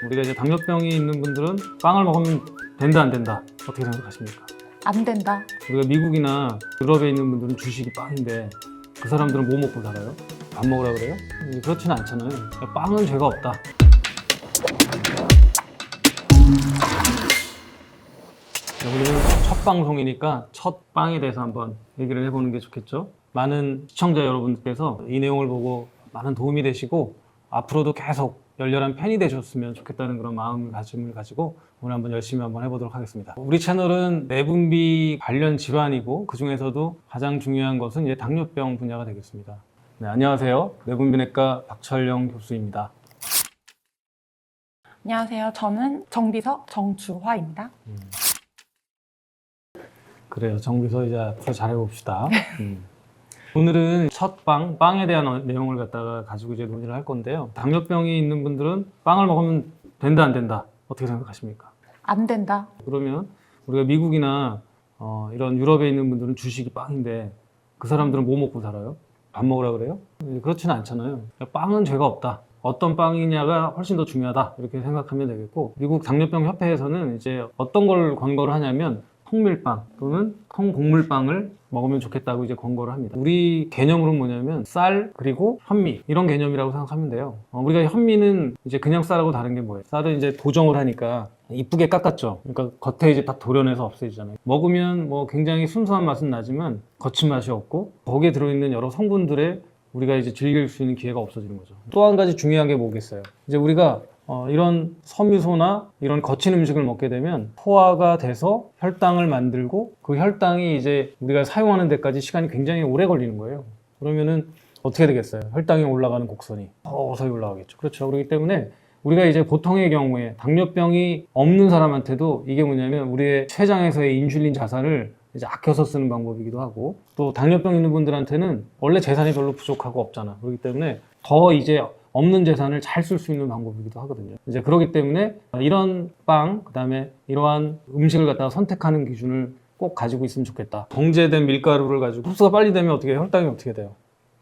우리가 이제 당뇨병이 있는 분들은 빵을 먹으면 된다 안 된다 어떻게 생각하십니까? 안 된다. 우리가 미국이나 유럽에 있는 분들은 주식이 빵인데 그 사람들은 뭐 먹고 살아요? 밥 먹으라 그래요? 그렇지는 않잖아요. 빵은 죄가 없다. 우리는 첫 방송이니까 첫 빵에 대해서 한번 얘기를 해보는 게 좋겠죠. 많은 시청자 여러분들께서 이 내용을 보고 많은 도움이 되시고 앞으로도 계속 열렬한 팬이 되셨으면 좋겠다는 그런 마음가짐을 가지고 오늘 한번 열심히 한번 해보도록 하겠습니다. 우리 채널은 내분비 관련 질환이고 그 중에서도 가장 중요한 것은 이제 당뇨병 분야가 되겠습니다. 네, 안녕하세요. 내분비내과 박철영 교수입니다. 안녕하세요. 저는 정비서 정주화입니다. 그래요. 정비서 이제 앞으로 잘해봅시다. 오늘은 첫 빵에 대한 내용을 갖다가 가지고 이제 논의를 할 건데요. 당뇨병이 있는 분들은 빵을 먹으면 된다 안 된다 어떻게 생각하십니까? 안 된다. 그러면 우리가 미국이나 이런 유럽에 있는 분들은 주식이 빵인데 그 사람들은 뭐 먹고 살아요? 밥 먹으라 그래요? 그렇지는 않잖아요. 빵은 죄가 없다. 어떤 빵이냐가 훨씬 더 중요하다 이렇게 생각하면 되겠고, 미국 당뇨병 협회에서는 이제 어떤 걸 권고를 하냐면 통밀빵 또는 통곡물빵을 먹으면 좋겠다고 이제 권고를 합니다. 우리 개념으로는 뭐냐면 쌀 그리고 현미 이런 개념이라고 생각하면 돼요. 우리가 현미는 이제 그냥 쌀하고 다른 게 뭐예요? 쌀은 이제 도정을 하니까 이쁘게 깎았죠. 그러니까 겉에 이제 딱 도려내서 없애지잖아요. 먹으면 뭐 굉장히 순수한 맛은 나지만 거친 맛이 없고 거기에 들어있는 여러 성분들에 우리가 이제 즐길 수 있는 기회가 없어지는 거죠. 또 한 가지 중요한 게 뭐겠어요? 이제 우리가 이런 섬유소나 이런 거친 음식을 먹게 되면 포화가 돼서 혈당을 만들고 그 혈당이 이제 우리가 사용하는 데까지 시간이 굉장히 오래 걸리는 거예요. 그러면은 어떻게 되겠어요? 혈당이 올라가는 곡선이 서서히 올라가겠죠. 그렇죠. 그렇기 때문에 우리가 이제 보통의 경우에 당뇨병이 없는 사람한테도 이게 뭐냐면 우리의 췌장에서의 인슐린 자산을 이제 아껴서 쓰는 방법이기도 하고, 또 당뇨병 있는 분들한테는 원래 재산이 별로 부족하고 없잖아. 그렇기 때문에 더 이제 없는 재산을 잘 쓸 수 있는 방법이기도 하거든요. 이제 그렇기 때문에 이런 빵, 그 다음에 이러한 음식을 갖다가 선택하는 기준을 꼭 가지고 있으면 좋겠다. 정제된 밀가루를 가지고 흡수가 빨리 되면 어떻게 해요? 혈당이 어떻게 돼요?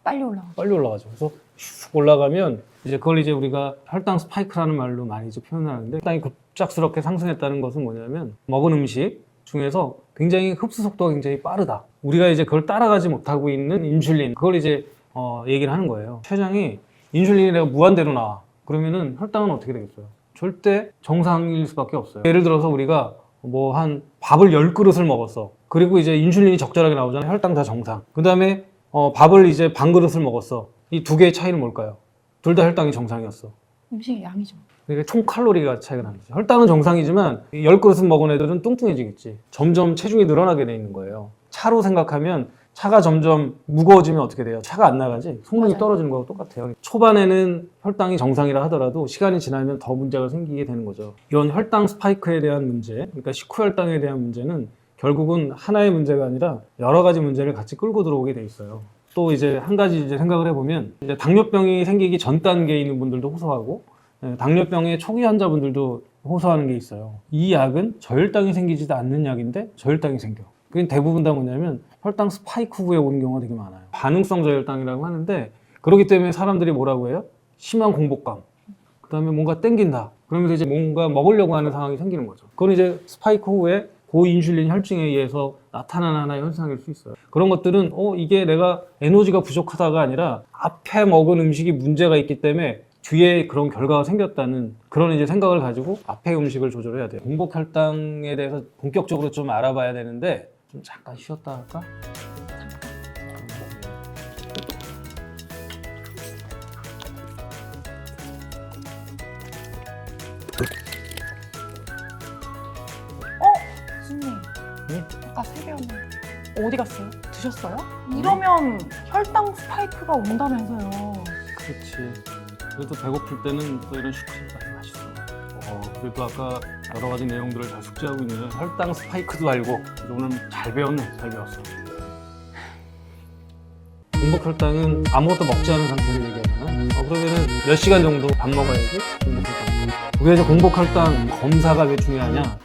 빨리 올라가. 빨리 올라가죠. 그래서 슉 올라가면 이제 그걸 이제 우리가 혈당 스파이크라는 말로 많이 이제 표현하는데, 혈당이 급작스럽게 상승했다는 것은 뭐냐면 먹은 음식 중에서 굉장히 흡수 속도가 굉장히 빠르다. 우리가 이제 그걸 따라가지 못하고 있는 인슐린, 그걸 이제 얘기를 하는 거예요. 췌장이 인슐린이 내가 무한대로 나와. 그러면은 혈당은 어떻게 되겠어요? 절대 정상일 수밖에 없어요. 예를 들어서 우리가 뭐 한 밥을 10그릇을 먹었어. 그리고 이제 인슐린이 적절하게 나오잖아요. 혈당 다 정상. 그 다음에 밥을 이제 반 그릇을 먹었어. 이 두 개의 차이는 뭘까요? 둘 다 혈당이 정상이었어. 음식의 양이죠. 그러니까 총 칼로리가 차이가 나는 거죠. 혈당은 정상이지만 10그릇을 먹은 애들은 뚱뚱해지겠지. 점점 체중이 늘어나게 돼 있는 거예요. 차로 생각하면 차가 점점 무거워지면 어떻게 돼요? 차가 안 나가지? 성능이 맞아요. 떨어지는 거하고 똑같아요. 초반에는 혈당이 정상이라 하더라도 시간이 지나면 더 문제가 생기게 되는 거죠. 이런 혈당 스파이크에 대한 문제, 그러니까 식후혈당에 대한 문제는 결국은 하나의 문제가 아니라 여러 가지 문제를 같이 끌고 들어오게 돼 있어요. 또 이제 한 가지 이제 생각을 해보면, 이제 당뇨병이 생기기 전 단계에 있는 분들도 호소하고 당뇨병의 초기 환자분들도 호소하는 게 있어요. 이 약은 저혈당이 생기지도 않는 약인데 저혈당이 생겨. 그게 대부분 다 뭐냐면 혈당 스파이크 후에 오는 경우가 되게 많아요. 반응성 저혈당이라고 하는데, 그렇기 때문에 사람들이 뭐라고 해요? 심한 공복감, 그 다음에 뭔가 땡긴다, 그러면서 이제 뭔가 먹으려고 하는 상황이 생기는 거죠. 그건 이제 스파이크 후에 고인슐린 혈증에 의해서 나타나는 하나의 현상일 수 있어요. 그런 것들은 이게 내가 에너지가 부족하다가 아니라 앞에 먹은 음식이 문제가 있기 때문에 뒤에 그런 결과가 생겼다는 그런 이제 생각을 가지고 앞에 음식을 조절해야 돼요. 공복 혈당에 대해서 본격적으로 좀 알아봐야 되는데 좀 잠깐 쉬었다 할까? 교수님, 네? 아까 세배웠는데 어디 갔어요? 드셨어요? 이러면 혈당 스파이크가 온다면서요. 그렇지. 그래도 배고플 때는 또 이런 슈크림빵이 맛있어. 그래도 아까 여러 가지 내용들을 잘 숙지하고 있는 혈당 스파이크도 알고 오늘 잘 배웠네. 잘 배웠어. 공복 혈당은 아무것도 먹지 않은 상태를 얘기하잖아. 그러면은 몇 시간 정도 밥 먹어야지 공복 혈당. 왜 이제 공복 혈당 검사가 왜 중요하냐?